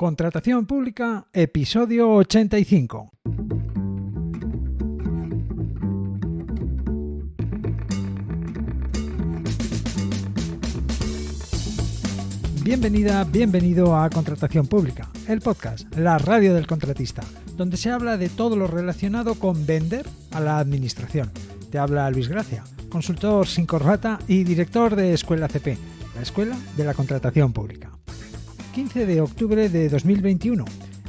Contratación pública, episodio 85. Bienvenida, bienvenido a Contratación Pública, el podcast, la radio del contratista, donde se habla de todo lo relacionado con vender a la administración. Te habla Luis Gracia, consultor sin corbata y director de Escuela CP, la Escuela de la Contratación Pública. 15 de octubre de 2021,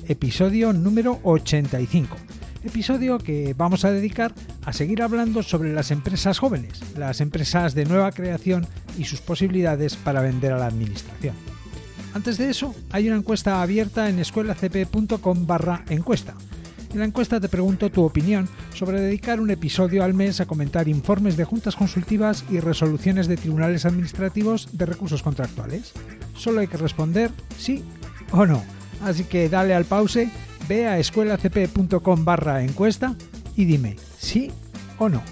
episodio número 85. Episodio que vamos a dedicar a seguir hablando sobre las empresas jóvenes, las empresas de nueva creación y sus posibilidades para vender a la administración. Antes de eso, hay una encuesta abierta en escuelacp.com/encuesta. En la encuesta te pregunto tu opinión sobre dedicar un episodio al mes a comentar informes de juntas consultivas y resoluciones de tribunales administrativos de recursos contractuales. Solo hay que responder sí o no. Así que dale al pause, ve a escuelacp.com/encuesta y dime sí o no.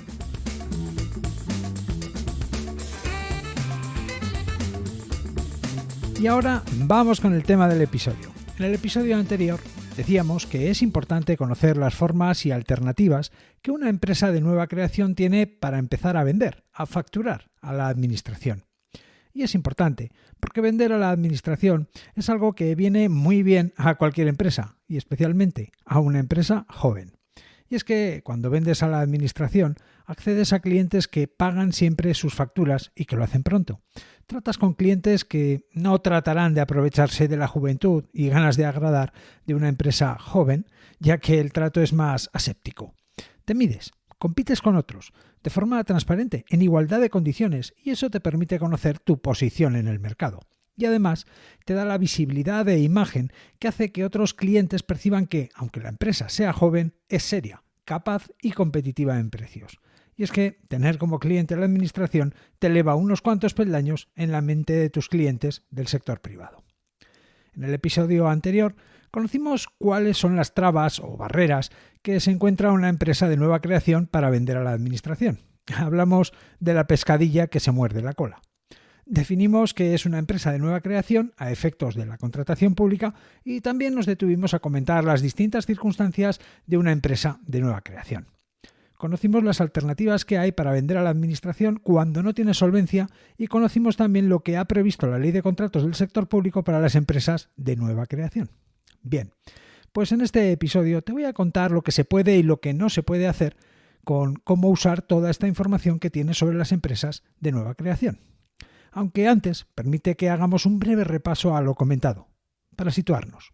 Y ahora vamos con el tema del episodio. En el episodio anterior decíamos que es importante conocer las formas y alternativas que una empresa de nueva creación tiene para empezar a vender, a facturar a la administración. Y es importante, porque vender a la administración es algo que viene muy bien a cualquier empresa, y especialmente a una empresa joven. Y es que cuando vendes a la administración, accedes a clientes que pagan siempre sus facturas y que lo hacen pronto. Tratas con clientes que no tratarán de aprovecharse de la juventud y ganas de agradar de una empresa joven, ya que el trato es más aséptico. Te mides, compites con otros, de forma transparente, en igualdad de condiciones, y eso te permite conocer tu posición en el mercado. Y además te da la visibilidad de imagen que hace que otros clientes perciban que, aunque la empresa sea joven, es seria, capaz y competitiva en precios. Y es que tener como cliente a la administración te eleva unos cuantos peldaños en la mente de tus clientes del sector privado. En el episodio anterior conocimos cuáles son las trabas o barreras que se encuentra una empresa de nueva creación para vender a la administración. Hablamos de la pescadilla que se muerde la cola. Definimos qué es una empresa de nueva creación a efectos de la contratación pública y también nos detuvimos a comentar las distintas circunstancias de una empresa de nueva creación. Conocimos las alternativas que hay para vender a la administración cuando no tiene solvencia y conocimos también lo que ha previsto la Ley de Contratos del Sector Público para las empresas de nueva creación. Bien, pues en este episodio te voy a contar lo que se puede y lo que no se puede hacer con cómo usar toda esta información que tienes sobre las empresas de nueva creación. Aunque antes permite que hagamos un breve repaso a lo comentado, para situarnos.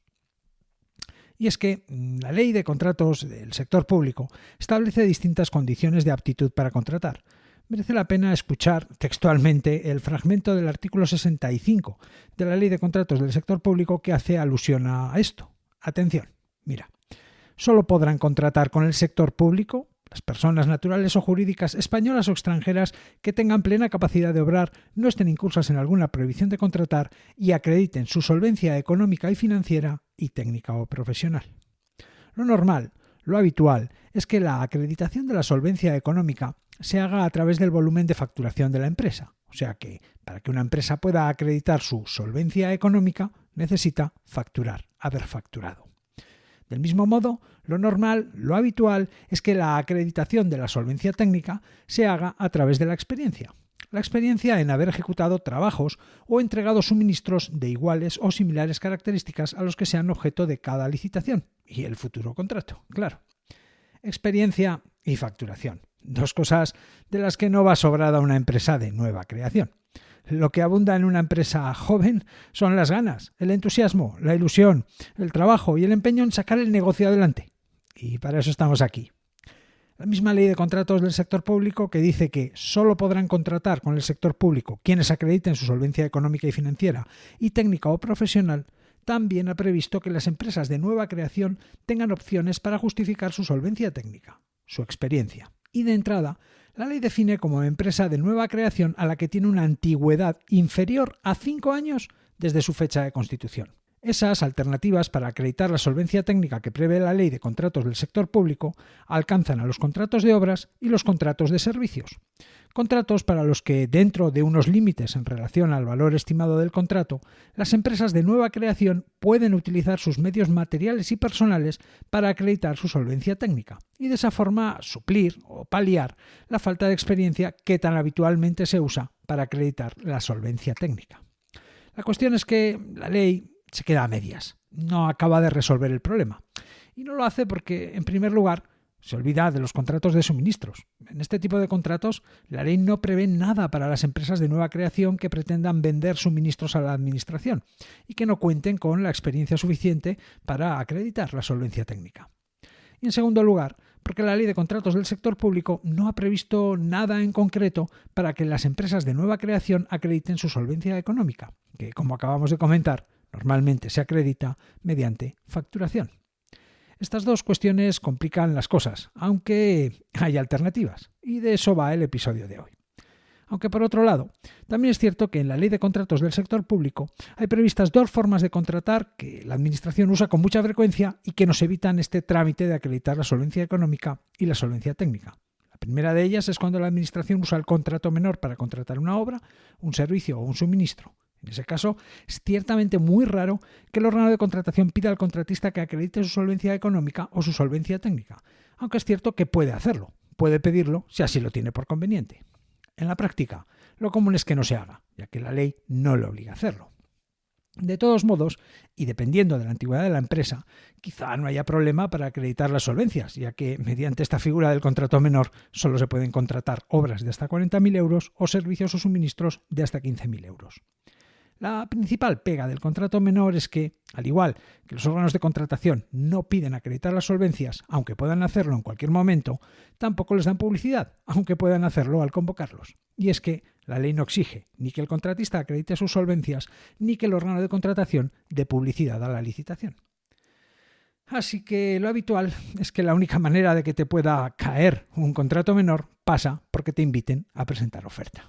Y es que la Ley de Contratos del Sector Público establece distintas condiciones de aptitud para contratar. Merece la pena escuchar textualmente el fragmento del artículo 65 de la Ley de Contratos del Sector Público que hace alusión a esto. Atención, mira. Solo podrán contratar con el sector público las personas naturales o jurídicas españolas o extranjeras que tengan plena capacidad de obrar, no estén incursas en alguna prohibición de contratar y acrediten su solvencia económica y financiera y técnica o profesional. Lo normal, lo habitual, es que la acreditación de la solvencia económica se haga a través del volumen de facturación de la empresa. O sea que, para que una empresa pueda acreditar su solvencia económica, necesita facturar, haber facturado. Del mismo modo, lo normal, lo habitual, es que la acreditación de la solvencia técnica se haga a través de la experiencia. La experiencia en haber ejecutado trabajos o entregado suministros de iguales o similares características a los que sean objeto de cada licitación y el futuro contrato, claro. Experiencia y facturación, dos cosas de las que no va sobrada una empresa de nueva creación. Lo que abunda en una empresa joven son las ganas, el entusiasmo, la ilusión, el trabajo y el empeño en sacar el negocio adelante. Y para eso estamos aquí. La misma Ley de Contratos del Sector Público que dice que solo podrán contratar con el sector público quienes acrediten su solvencia económica y financiera y técnica o profesional, también ha previsto que las empresas de nueva creación tengan opciones para justificar su solvencia técnica, su experiencia. Y de entrada, la ley define como empresa de nueva creación a la que tiene una antigüedad inferior a 5 años desde su fecha de constitución. Esas alternativas para acreditar la solvencia técnica que prevé la Ley de Contratos del Sector Público alcanzan a los contratos de obras y los contratos de servicios. Contratos para los que, dentro de unos límites en relación al valor estimado del contrato, las empresas de nueva creación pueden utilizar sus medios materiales y personales para acreditar su solvencia técnica y de esa forma suplir o paliar la falta de experiencia que tan habitualmente se usa para acreditar la solvencia técnica. La cuestión es que la ley se queda a medias, no acaba de resolver el problema. Y no lo hace porque, en primer lugar, se olvida de los contratos de suministros. En este tipo de contratos, la ley no prevé nada para las empresas de nueva creación que pretendan vender suministros a la administración y que no cuenten con la experiencia suficiente para acreditar la solvencia técnica. Y en segundo lugar, porque la ley de contratos del sector público no ha previsto nada en concreto para que las empresas de nueva creación acrediten su solvencia económica, que, como acabamos de comentar, normalmente se acredita mediante facturación. Estas dos cuestiones complican las cosas, aunque hay alternativas, y de eso va el episodio de hoy. Aunque por otro lado, también es cierto que en la ley de contratos del sector público hay previstas dos formas de contratar que la Administración usa con mucha frecuencia y que nos evitan este trámite de acreditar la solvencia económica y la solvencia técnica. La primera de ellas es cuando la Administración usa el contrato menor para contratar una obra, un servicio o un suministro. En ese caso, es ciertamente muy raro que el órgano de contratación pida al contratista que acredite su solvencia económica o su solvencia técnica, aunque es cierto que puede hacerlo, puede pedirlo si así lo tiene por conveniente. En la práctica, lo común es que no se haga, ya que la ley no le obliga a hacerlo. De todos modos, y dependiendo de la antigüedad de la empresa, quizá no haya problema para acreditar las solvencias, ya que mediante esta figura del contrato menor solo se pueden contratar obras de hasta 40.000 euros o servicios o suministros de hasta 15.000 euros. La principal pega del contrato menor es que, al igual que los órganos de contratación no piden acreditar las solvencias, aunque puedan hacerlo en cualquier momento, tampoco les dan publicidad, aunque puedan hacerlo al convocarlos. Y es que la ley no exige ni que el contratista acredite sus solvencias, ni que el órgano de contratación dé publicidad a la licitación. Así que lo habitual es que la única manera de que te pueda caer un contrato menor pasa porque te inviten a presentar oferta.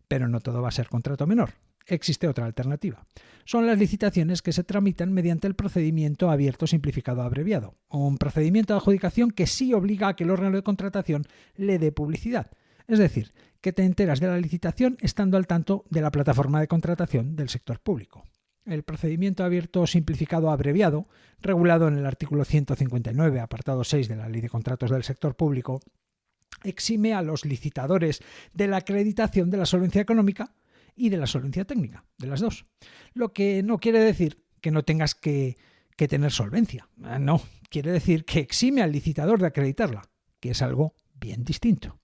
Pero no todo va a ser contrato menor. Existe otra alternativa. Son las licitaciones que se tramitan mediante el procedimiento abierto simplificado abreviado, un procedimiento de adjudicación que sí obliga a que el órgano de contratación le dé publicidad. Es decir, que te enteras de la licitación estando al tanto de la plataforma de contratación del sector público. El procedimiento abierto simplificado abreviado, regulado en el artículo 159, apartado 6 de la Ley de Contratos del Sector Público, exime a los licitadores de la acreditación de la solvencia económica y de la solvencia técnica, de las dos. Lo que no quiere decir que no tengas que tener solvencia. No, quiere decir que exime al licitador de acreditarla, que es algo bien distinto.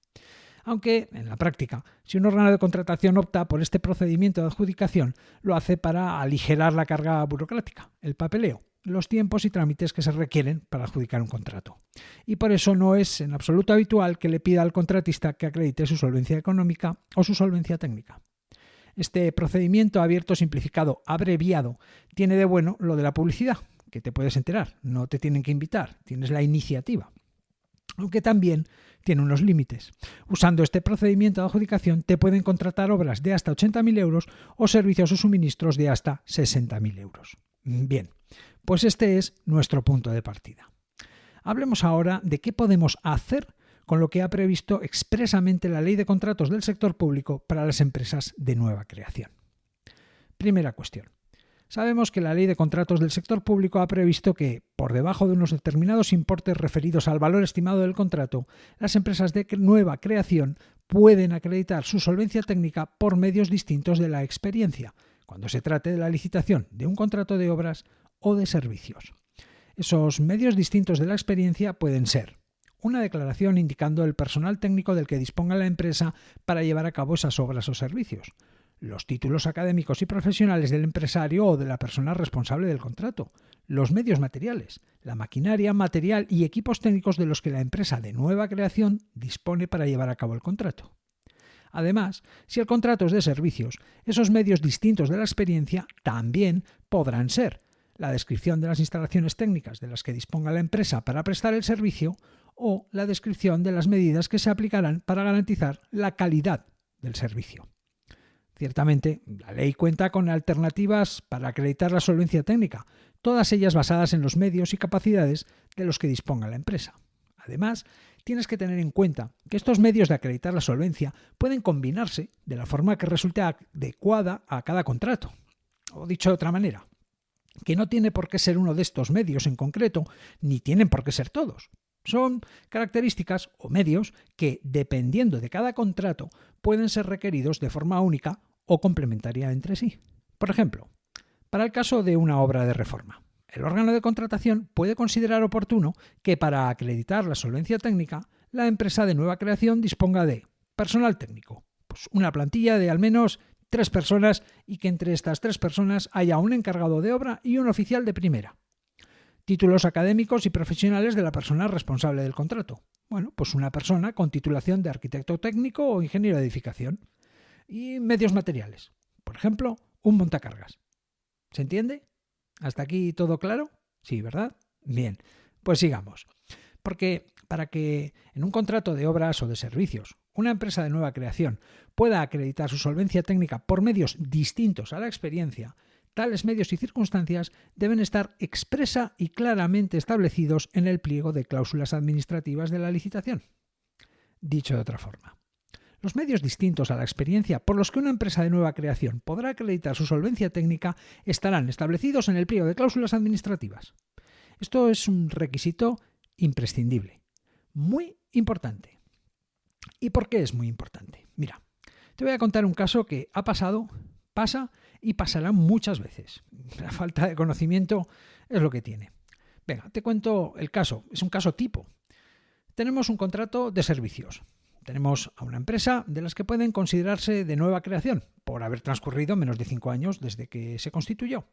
Aunque, en la práctica, si un órgano de contratación opta por este procedimiento de adjudicación, lo hace para aligerar la carga burocrática, el papeleo, los tiempos y trámites que se requieren para adjudicar un contrato. Y por eso no es en absoluto habitual que le pida al contratista que acredite su solvencia económica o su solvencia técnica. Este procedimiento abierto, simplificado, abreviado, tiene de bueno lo de la publicidad, que te puedes enterar, no te tienen que invitar, tienes la iniciativa. Aunque también tiene unos límites. Usando este procedimiento de adjudicación te pueden contratar obras de hasta 80.000 euros o servicios o suministros de hasta 60.000 euros. Bien, pues este es nuestro punto de partida. Hablemos ahora de qué podemos hacer con lo que ha previsto expresamente la Ley de Contratos del Sector Público para las empresas de nueva creación. Primera cuestión. Sabemos que la Ley de Contratos del Sector Público ha previsto que, por debajo de unos determinados importes referidos al valor estimado del contrato, las empresas de nueva creación pueden acreditar su solvencia técnica por medios distintos de la experiencia, cuando se trate de la licitación de un contrato de obras o de servicios. Esos medios distintos de la experiencia pueden ser una declaración indicando el personal técnico del que disponga la empresa para llevar a cabo esas obras o servicios, los títulos académicos y profesionales del empresario o de la persona responsable del contrato, los medios materiales, la maquinaria, material y equipos técnicos de los que la empresa de nueva creación dispone para llevar a cabo el contrato. Además, si el contrato es de servicios, esos medios distintos de la experiencia también podrán ser la descripción de las instalaciones técnicas de las que disponga la empresa para prestar el servicio o la descripción de las medidas que se aplicarán para garantizar la calidad del servicio. Ciertamente, la ley cuenta con alternativas para acreditar la solvencia técnica, todas ellas basadas en los medios y capacidades de los que disponga la empresa. Además, tienes que tener en cuenta que estos medios de acreditar la solvencia pueden combinarse de la forma que resulte adecuada a cada contrato. O dicho de otra manera, que no tiene por qué ser uno de estos medios en concreto, ni tienen por qué ser todos. Son características o medios que, dependiendo de cada contrato, pueden ser requeridos de forma única o complementaria entre sí. Por ejemplo, para el caso de una obra de reforma, el órgano de contratación puede considerar oportuno que para acreditar la solvencia técnica, la empresa de nueva creación disponga de personal técnico, pues una plantilla de al menos 3 personas y que entre estas 3 personas haya un encargado de obra y un oficial de primera. Títulos académicos y profesionales de la persona responsable del contrato. Bueno, pues una persona con titulación de arquitecto técnico o ingeniero de edificación. Y medios materiales. Por ejemplo, un montacargas. ¿Se entiende? ¿Hasta aquí todo claro? Sí, ¿verdad? Bien, pues sigamos. Porque para que en un contrato de obras o de servicios una empresa de nueva creación pueda acreditar su solvencia técnica por medios distintos a la experiencia, tales medios y circunstancias deben estar expresa y claramente establecidos en el pliego de cláusulas administrativas de la licitación. Dicho de otra forma, los medios distintos a la experiencia por los que una empresa de nueva creación podrá acreditar su solvencia técnica estarán establecidos en el pliego de cláusulas administrativas. Esto es un requisito imprescindible, muy importante. ¿Y por qué es muy importante? Mira, te voy a contar un caso que ha pasado, pasa y pasará muchas veces. La falta de conocimiento es lo que tiene. Venga, te cuento el caso. Es un caso tipo. Tenemos un contrato de servicios. Tenemos a una empresa de las que pueden considerarse de nueva creación, por haber transcurrido menos de 5 años desde que se constituyó.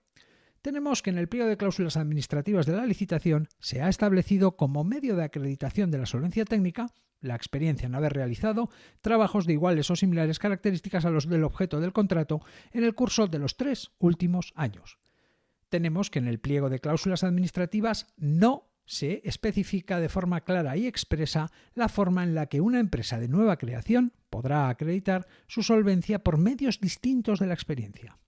Tenemos que en el pliego de cláusulas administrativas de la licitación se ha establecido como medio de acreditación de la solvencia técnica la experiencia en haber realizado trabajos de iguales o similares características a los del objeto del contrato en el curso de los 3 últimos años. Tenemos que en el pliego de cláusulas administrativas no se especifica de forma clara y expresa la forma en la que una empresa de nueva creación podrá acreditar su solvencia por medios distintos de la experiencia.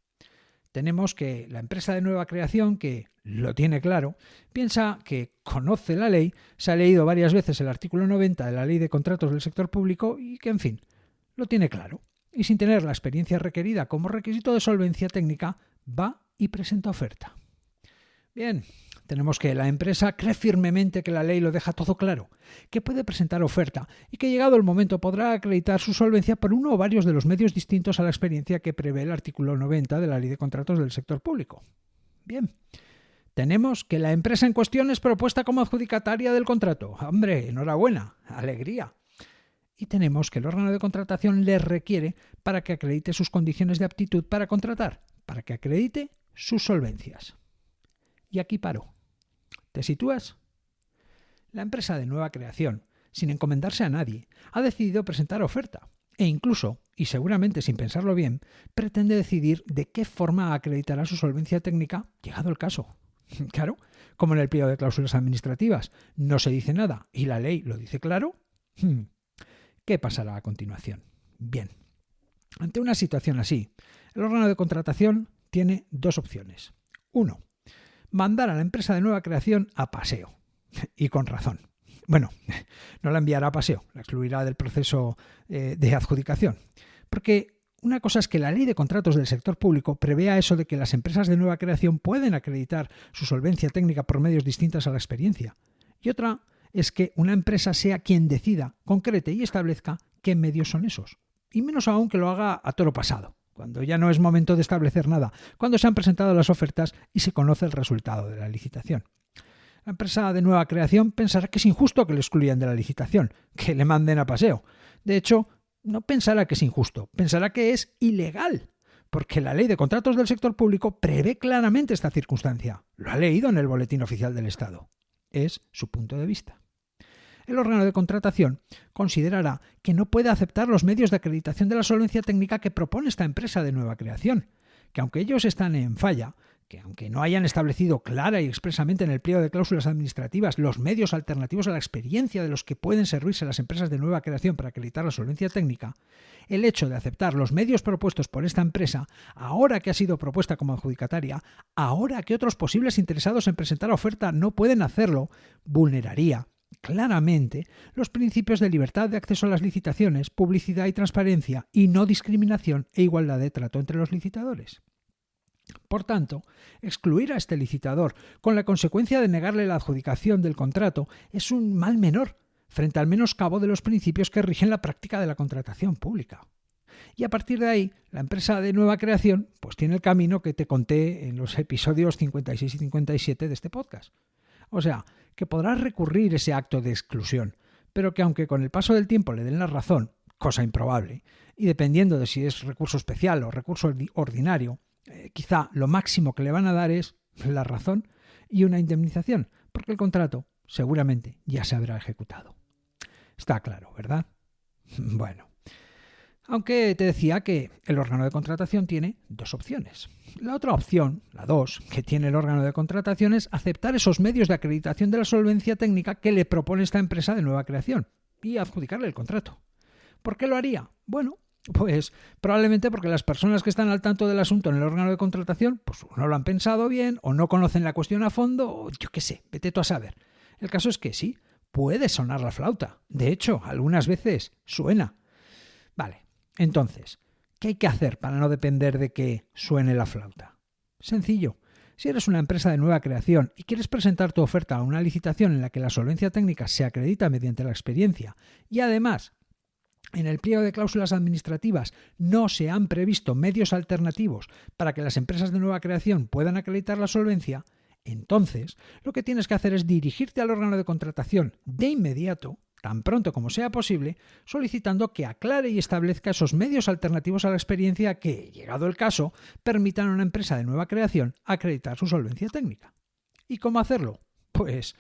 Tenemos que la empresa de nueva creación, que lo tiene claro, piensa que conoce la ley, se ha leído varias veces el artículo 90 de la Ley de Contratos del Sector Público y que, en fin, lo tiene claro. Y sin tener la experiencia requerida como requisito de solvencia técnica, va y presenta oferta. Bien, tenemos que la empresa cree firmemente que la ley lo deja todo claro, que puede presentar oferta y que llegado el momento podrá acreditar su solvencia por uno o varios de los medios distintos a la experiencia que prevé el artículo 90 de la Ley de Contratos del Sector Público. Bien, tenemos que la empresa en cuestión es propuesta como adjudicataria del contrato. ¡Hombre, enhorabuena! ¡Alegría! Y tenemos que el órgano de contratación le requiere para que acredite sus condiciones de aptitud para contratar, para que acredite sus solvencias. Y aquí paro. ¿Te sitúas? La empresa de nueva creación, sin encomendarse a nadie, ha decidido presentar oferta e incluso, y seguramente sin pensarlo bien, pretende decidir de qué forma acreditará su solvencia técnica llegado el caso. Claro, como en el pliego de cláusulas administrativas no se dice nada y la ley lo dice claro, ¿qué pasará a continuación? Bien, ante una situación así, el órgano de contratación tiene 2 opciones. 1. Mandar a la empresa de nueva creación a paseo. Y con razón. Bueno, no la enviará a paseo, la excluirá del proceso de adjudicación. Porque una cosa es que la Ley de Contratos del Sector Público prevea eso de que las empresas de nueva creación pueden acreditar su solvencia técnica por medios distintos a la experiencia. Y otra es que una empresa sea quien decida, concrete y establezca qué medios son esos. Y menos aún que lo haga a toro pasado, cuando ya no es momento de establecer nada, cuando se han presentado las ofertas y se conoce el resultado de la licitación. La empresa de nueva creación pensará que es injusto que le excluyan de la licitación, que le manden a paseo. De hecho, no pensará que es injusto, pensará que es ilegal, porque la Ley de Contratos del Sector Público prevé claramente esta circunstancia. Lo ha leído en el Boletín Oficial del Estado. Es su punto de vista. El órgano de contratación considerará que no puede aceptar los medios de acreditación de la solvencia técnica que propone esta empresa de nueva creación, que aunque ellos están en falla, que aunque no hayan establecido clara y expresamente en el pliego de cláusulas administrativas los medios alternativos a la experiencia de los que pueden servirse las empresas de nueva creación para acreditar la solvencia técnica, el hecho de aceptar los medios propuestos por esta empresa, ahora que ha sido propuesta como adjudicataria, ahora que otros posibles interesados en presentar oferta no pueden hacerlo, vulneraría claramente los principios de libertad de acceso a las licitaciones, publicidad y transparencia, y no discriminación e igualdad de trato entre los licitadores. Por tanto, excluir a este licitador con la consecuencia de negarle la adjudicación del contrato es un mal menor frente al menoscabo de los principios que rigen la práctica de la contratación pública. Y a partir de ahí, la empresa de nueva creación pues tiene el camino que te conté en los episodios 56 y 57 de este podcast. O sea, que podrás recurrir ese acto de exclusión, pero que aunque con el paso del tiempo le den la razón, cosa improbable, y dependiendo de si es recurso especial o recurso ordinario, quizá lo máximo que le van a dar es la razón y una indemnización, porque el contrato seguramente ya se habrá ejecutado. Está claro, ¿verdad? Bueno, aunque te decía que el órgano de contratación tiene dos opciones. La otra opción, la 2, que tiene el órgano de contratación es aceptar esos medios de acreditación de la solvencia técnica que le propone esta empresa de nueva creación y adjudicarle el contrato. ¿Por qué lo haría? Bueno, pues probablemente porque las personas que están al tanto del asunto en el órgano de contratación pues no lo han pensado bien o no conocen la cuestión a fondo o yo qué sé, vete tú a saber. El caso es que sí, puede sonar la flauta. De hecho, algunas veces suena. Vale, entonces, ¿qué hay que hacer para no depender de que suene la flauta? Sencillo. Si eres una empresa de nueva creación y quieres presentar tu oferta a una licitación en la que la solvencia técnica se acredita mediante la experiencia y además en el pliego de cláusulas administrativas no se han previsto medios alternativos para que las empresas de nueva creación puedan acreditar la solvencia, entonces lo que tienes que hacer es dirigirte al órgano de contratación de inmediato, tan pronto como sea posible, solicitando que aclare y establezca esos medios alternativos a la experiencia que, llegado el caso, permitan a una empresa de nueva creación acreditar su solvencia técnica. ¿Y cómo hacerlo? Pues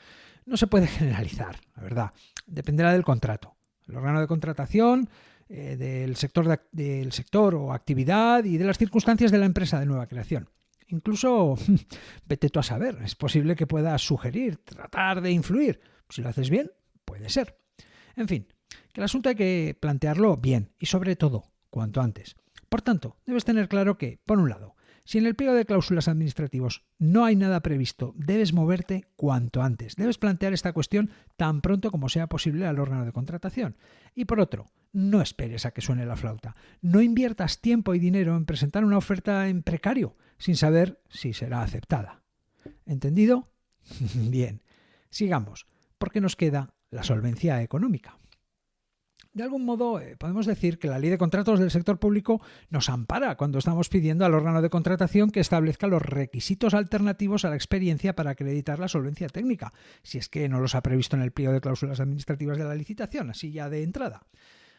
no se puede generalizar, la verdad. Dependerá del contrato. El órgano de contratación, del sector o actividad y de las circunstancias de la empresa de nueva creación. Incluso, vete tú a saber, es posible que puedas sugerir, tratar de influir. Si lo haces bien, puede ser. En fin, que el asunto hay que plantearlo bien y sobre todo, cuanto antes. Por tanto, debes tener claro que, por un lado, si en el pliego de cláusulas administrativos no hay nada previsto, debes moverte cuanto antes. Debes plantear esta cuestión tan pronto como sea posible al órgano de contratación. Y por otro, no esperes a que suene la flauta. No inviertas tiempo y dinero en presentar una oferta en precario, sin saber si será aceptada. ¿Entendido? Bien. Sigamos, porque nos queda la solvencia económica. De algún modo, podemos decir que la Ley de Contratos del Sector Público nos ampara cuando estamos pidiendo al órgano de contratación que establezca los requisitos alternativos a la experiencia para acreditar la solvencia técnica, si es que no los ha previsto en el pliego de cláusulas administrativas de la licitación, así ya de entrada.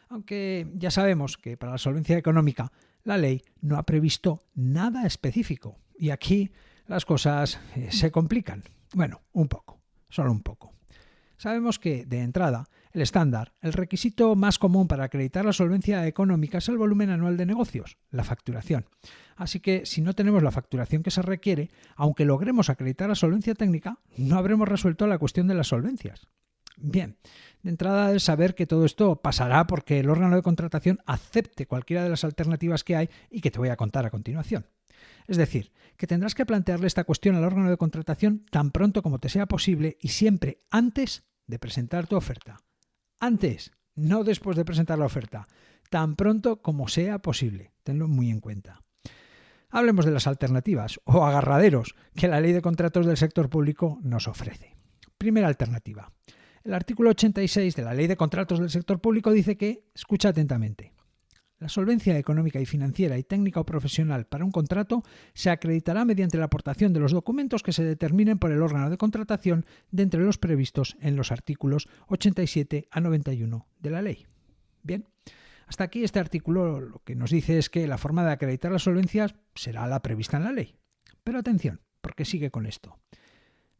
Aunque ya sabemos que para la solvencia económica la ley no ha previsto nada específico y aquí las cosas se complican. Bueno, un poco, solo un poco. Sabemos que, de entrada, el estándar, el requisito más común para acreditar la solvencia económica es el volumen anual de negocios, la facturación. Así que, si no tenemos la facturación que se requiere, aunque logremos acreditar la solvencia técnica, no habremos resuelto la cuestión de las solvencias. Bien, de entrada es saber que todo esto pasará porque el órgano de contratación acepte cualquiera de las alternativas que hay y que te voy a contar a continuación. Es decir, que tendrás que plantearle esta cuestión al órgano de contratación tan pronto como te sea posible y siempre antes de presentar tu oferta. Antes, no después de presentar la oferta, tan pronto como sea posible. Tenlo muy en cuenta. Hablemos de las alternativas o agarraderos que la Ley de Contratos del Sector Público nos ofrece. Primera alternativa. El artículo 86 de la Ley de Contratos del Sector Público dice que, escucha atentamente, la solvencia económica y financiera y técnica o profesional para un contrato se acreditará mediante la aportación de los documentos que se determinen por el órgano de contratación de entre los previstos en los artículos 87 a 91 de la ley. Bien, hasta aquí este artículo lo que nos dice es que la forma de acreditar las solvencias será la prevista en la ley. Pero atención, porque sigue con esto.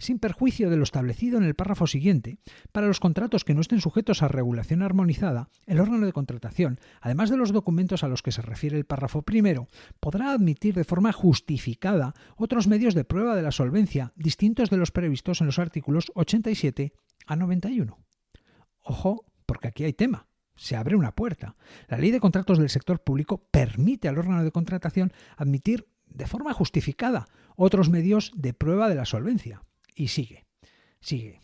Sin perjuicio de lo establecido en el párrafo siguiente, para los contratos que no estén sujetos a regulación armonizada, el órgano de contratación, además de los documentos a los que se refiere el párrafo primero, podrá admitir de forma justificada otros medios de prueba de la solvencia distintos de los previstos en los artículos 87 a 91. Ojo, porque aquí hay tema. Se abre una puerta. La Ley de Contratos del Sector Público permite al órgano de contratación admitir de forma justificada otros medios de prueba de la solvencia. Y sigue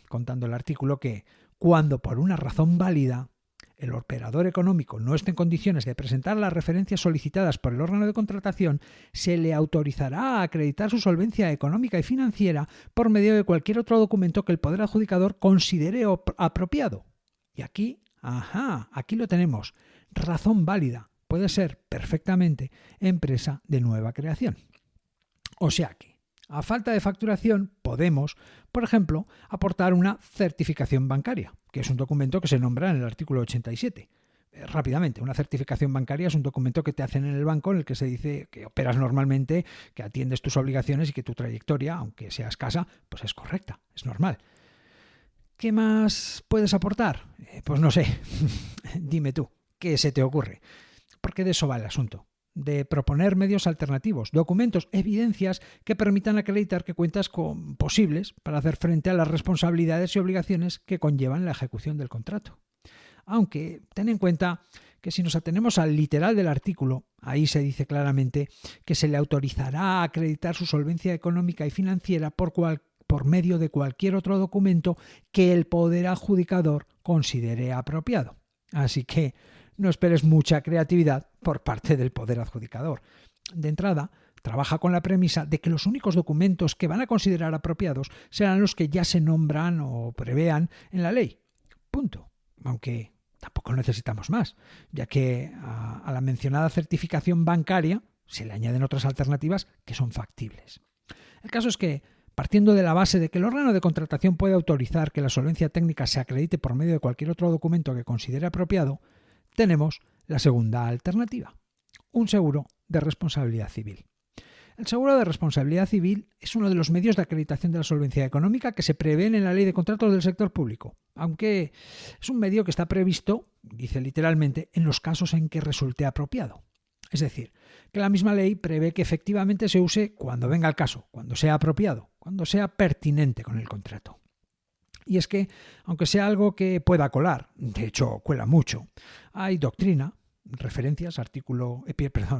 contando el artículo que Cuando por una razón válida el operador económico no esté en condiciones de presentar las referencias solicitadas por el órgano de contratación, se le autorizará a acreditar su solvencia económica y financiera por medio de cualquier otro documento que el poder adjudicador considere apropiado. Y aquí lo tenemos. Razón válida. Puede ser perfectamente empresa de nueva creación. O sea que, a falta de facturación, podemos, por ejemplo, aportar una certificación bancaria, que es un documento que se nombra en el artículo 87. Rápidamente, una certificación bancaria es un documento que te hacen en el banco en el que se dice que operas normalmente, que atiendes tus obligaciones y que tu trayectoria, aunque sea escasa, pues es correcta, es normal. ¿Qué más puedes aportar? Pues no sé, dime tú, ¿qué se te ocurre? Porque de eso va el asunto. De proponer medios alternativos, documentos, evidencias que permitan acreditar que cuentas con posibles para hacer frente a las responsabilidades y obligaciones que conllevan la ejecución del contrato. Aunque ten en cuenta que si nos atenemos al literal del artículo, ahí se dice claramente que se le autorizará a acreditar su solvencia económica y financiera por medio de cualquier otro documento que el poder adjudicador considere apropiado. Así que no esperes mucha creatividad por parte del poder adjudicador. De entrada, trabaja con la premisa de que los únicos documentos que van a considerar apropiados serán los que ya se nombran o prevean en la ley. Punto. Aunque tampoco necesitamos más, ya que a la mencionada certificación bancaria se le añaden otras alternativas que son factibles. El caso es que, partiendo de la base de que el órgano de contratación puede autorizar que la solvencia técnica se acredite por medio de cualquier otro documento que considere apropiado, tenemos la segunda alternativa, un seguro de responsabilidad civil. El seguro de responsabilidad civil es uno de los medios de acreditación de la solvencia económica que se prevén en la Ley de Contratos del Sector Público, aunque es un medio que está previsto, dice literalmente, en los casos en que resulte apropiado. Es decir, que la misma ley prevé que efectivamente se use cuando venga el caso, cuando sea apropiado, cuando sea pertinente con el contrato. Y es que, aunque sea algo que pueda colar, de hecho cuela mucho, hay doctrina, referencias,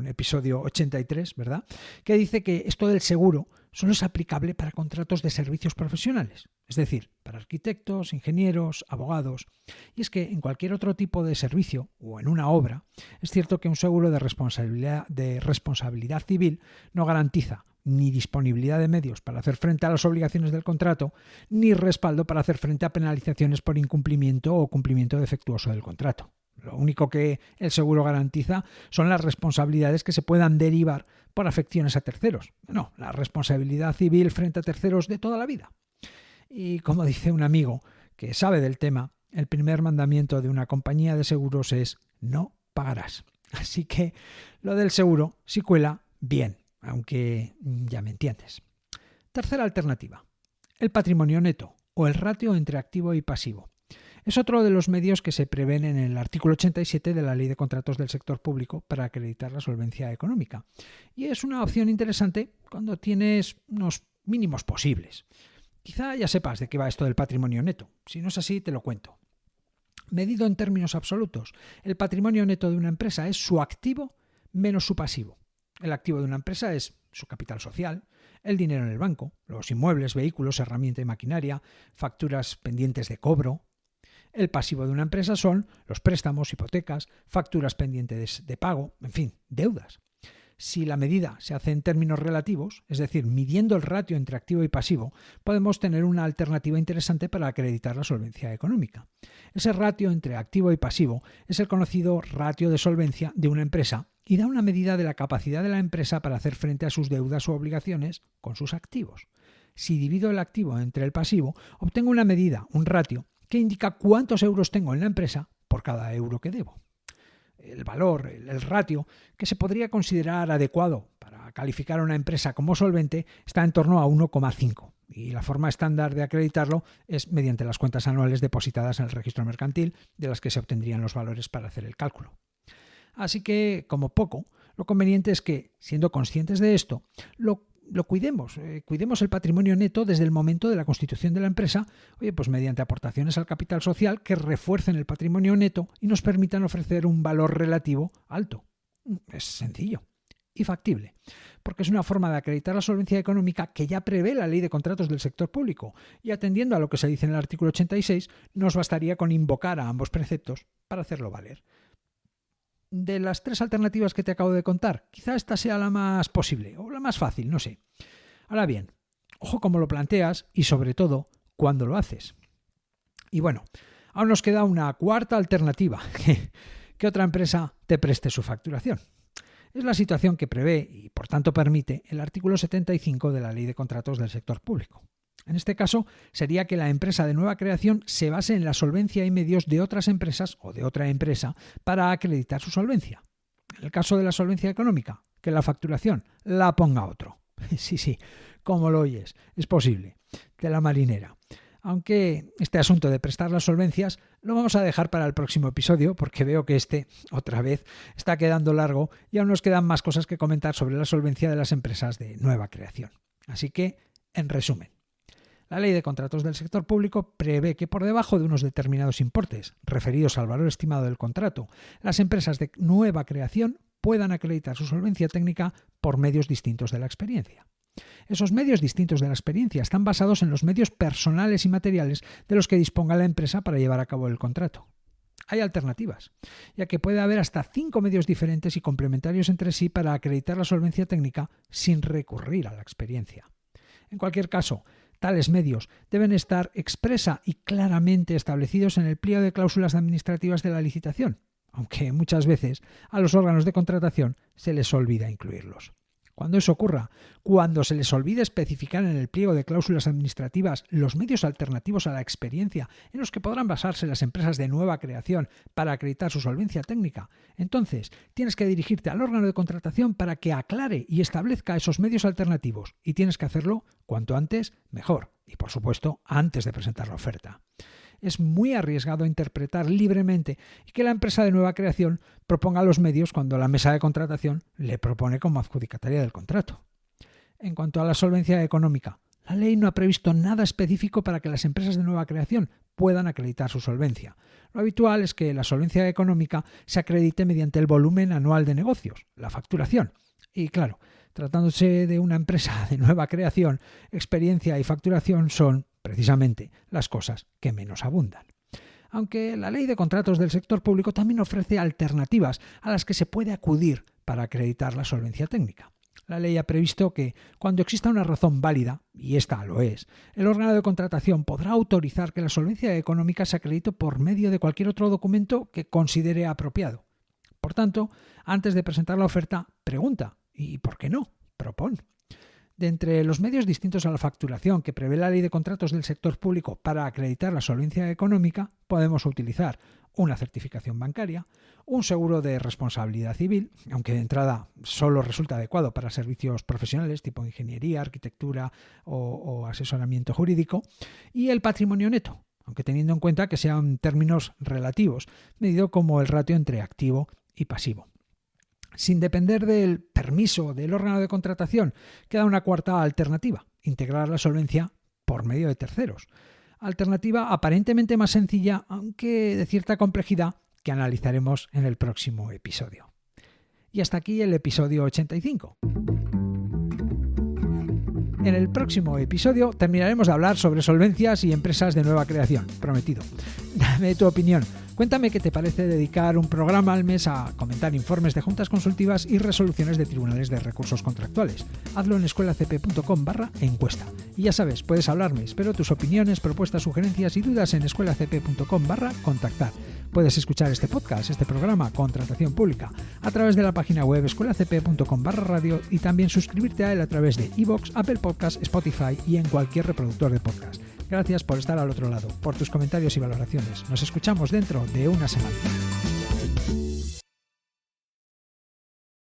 episodio 83, ¿verdad?, que dice que esto del seguro solo es aplicable para contratos de servicios profesionales, es decir, para arquitectos, ingenieros, abogados. Y es que en cualquier otro tipo de servicio o en una obra, es cierto que un seguro de responsabilidad civil no garantiza ni disponibilidad de medios para hacer frente a las obligaciones del contrato, ni respaldo para hacer frente a penalizaciones por incumplimiento o cumplimiento defectuoso del contrato. Lo único que el seguro garantiza son las responsabilidades que se puedan derivar por afecciones a terceros. No, la responsabilidad civil frente a terceros de toda la vida. Y como dice un amigo que sabe del tema, el primer mandamiento de una compañía de seguros es no pagarás. Así que lo del seguro, si cuela, bien, aunque ya me entiendes. Tercera alternativa, el patrimonio neto o el ratio entre activo y pasivo. Es otro de los medios que se prevén en el artículo 87 de la Ley de Contratos del Sector Público para acreditar la solvencia económica. Y es una opción interesante cuando tienes unos mínimos posibles. Quizá ya sepas de qué va esto del patrimonio neto. Si no es así, te lo cuento. Medido en términos absolutos, el patrimonio neto de una empresa es su activo menos su pasivo. El activo de una empresa es su capital social, el dinero en el banco, los inmuebles, vehículos, herramienta y maquinaria, facturas pendientes de cobro. El pasivo de una empresa son los préstamos, hipotecas, facturas pendientes de pago, en fin, deudas. Si la medida se hace en términos relativos, es decir, midiendo el ratio entre activo y pasivo, podemos tener una alternativa interesante para acreditar la solvencia económica. Ese ratio entre activo y pasivo es el conocido ratio de solvencia de una empresa y da una medida de la capacidad de la empresa para hacer frente a sus deudas u obligaciones con sus activos. Si divido el activo entre el pasivo, obtengo una medida, un ratio, que indica cuántos euros tengo en la empresa por cada euro que debo. El valor, el ratio, que se podría considerar adecuado para calificar a una empresa como solvente, está en torno a 1,5 y la forma estándar de acreditarlo es mediante las cuentas anuales depositadas en el registro mercantil, de las que se obtendrían los valores para hacer el cálculo. Así que, como poco, lo conveniente es que, siendo conscientes de esto, lo cuidemos el patrimonio neto desde el momento de la constitución de la empresa, pues mediante aportaciones al capital social que refuercen el patrimonio neto y nos permitan ofrecer un valor relativo alto. Es sencillo. y factible, porque es una forma de acreditar la solvencia económica que ya prevé la Ley de Contratos del Sector Público, y atendiendo a lo que se dice en el artículo 86, nos bastaría con invocar a ambos preceptos para hacerlo valer. De las 3 alternativas que te acabo de contar, quizá esta sea la más posible o la más fácil, no sé. Ahora bien, ojo cómo lo planteas y sobre todo cuándo lo haces. Y bueno, aún nos queda una cuarta alternativa, que otra empresa te preste su facturación. Es la situación que prevé y por tanto permite el artículo 75 de la Ley de Contratos del Sector Público. En este caso, sería que la empresa de nueva creación se base en la solvencia y medios de otras empresas o de otra empresa para acreditar su solvencia. En el caso de la solvencia económica, que la facturación la ponga otro. Sí, como lo oyes, es posible, de la marinera. Aunque este asunto de prestar las solvencias lo vamos a dejar para el próximo episodio porque veo que otra vez, está quedando largo y aún nos quedan más cosas que comentar sobre la solvencia de las empresas de nueva creación. Así que, en resumen, la Ley de Contratos del Sector Público prevé que por debajo de unos determinados importes referidos al valor estimado del contrato, las empresas de nueva creación puedan acreditar su solvencia técnica por medios distintos de la experiencia. Esos medios distintos de la experiencia están basados en los medios personales y materiales de los que disponga la empresa para llevar a cabo el contrato. Hay alternativas, ya que puede haber hasta 5 medios diferentes y complementarios entre sí para acreditar la solvencia técnica sin recurrir a la experiencia. En cualquier caso, tales medios deben estar expresa y claramente establecidos en el pliego de cláusulas administrativas de la licitación, aunque muchas veces a los órganos de contratación se les olvida incluirlos. Cuando eso ocurra, cuando se les olvide especificar en el pliego de cláusulas administrativas los medios alternativos a la experiencia en los que podrán basarse las empresas de nueva creación para acreditar su solvencia técnica, entonces tienes que dirigirte al órgano de contratación para que aclare y establezca esos medios alternativos, y tienes que hacerlo cuanto antes mejor, y por supuesto antes de presentar la oferta. Es muy arriesgado interpretar libremente y que la empresa de nueva creación proponga los medios cuando la mesa de contratación le propone como adjudicataria del contrato. En cuanto a la solvencia económica, la ley no ha previsto nada específico para que las empresas de nueva creación puedan acreditar su solvencia. Lo habitual es que la solvencia económica se acredite mediante el volumen anual de negocios, la facturación. Y claro, tratándose de una empresa de nueva creación, experiencia y facturación son precisamente las cosas que menos abundan. Aunque la Ley de Contratos del Sector Público también ofrece alternativas a las que se puede acudir para acreditar la solvencia técnica. La ley ha previsto que, cuando exista una razón válida, y esta lo es, el órgano de contratación podrá autorizar que la solvencia económica se acredite por medio de cualquier otro documento que considere apropiado. Por tanto, antes de presentar la oferta, pregunta, y ¿por qué no? Propón. De entre los medios distintos a la facturación que prevé la Ley de Contratos del Sector Público para acreditar la solvencia económica, podemos utilizar una certificación bancaria, un seguro de responsabilidad civil, aunque de entrada solo resulta adecuado para servicios profesionales tipo ingeniería, arquitectura o asesoramiento jurídico, y el patrimonio neto, aunque teniendo en cuenta que sean términos relativos, medido como el ratio entre activo y pasivo. Sin depender del permiso del órgano de contratación, queda una cuarta alternativa, integrar la solvencia por medio de terceros. Alternativa aparentemente más sencilla, aunque de cierta complejidad, que analizaremos en el próximo episodio. Y hasta aquí el episodio 85. En el próximo episodio terminaremos de hablar sobre solvencias y empresas de nueva creación, prometido. Dame tu opinión. Cuéntame qué te parece dedicar un programa al mes a comentar informes de juntas consultivas y resoluciones de tribunales de recursos contractuales. Hazlo en escuelacp.com/encuesta. Y ya sabes, puedes hablarme. Espero tus opiniones, propuestas, sugerencias y dudas en escuelacp.com/contactar. Puedes escuchar este podcast, este programa, Contratación Pública, a través de la página web escuelacp.com/radio y también suscribirte a él a través de iVoox, Apple Podcasts, Spotify y en cualquier reproductor de podcast. Gracias por estar al otro lado, por tus comentarios y valoraciones. Nos escuchamos dentro de una semana.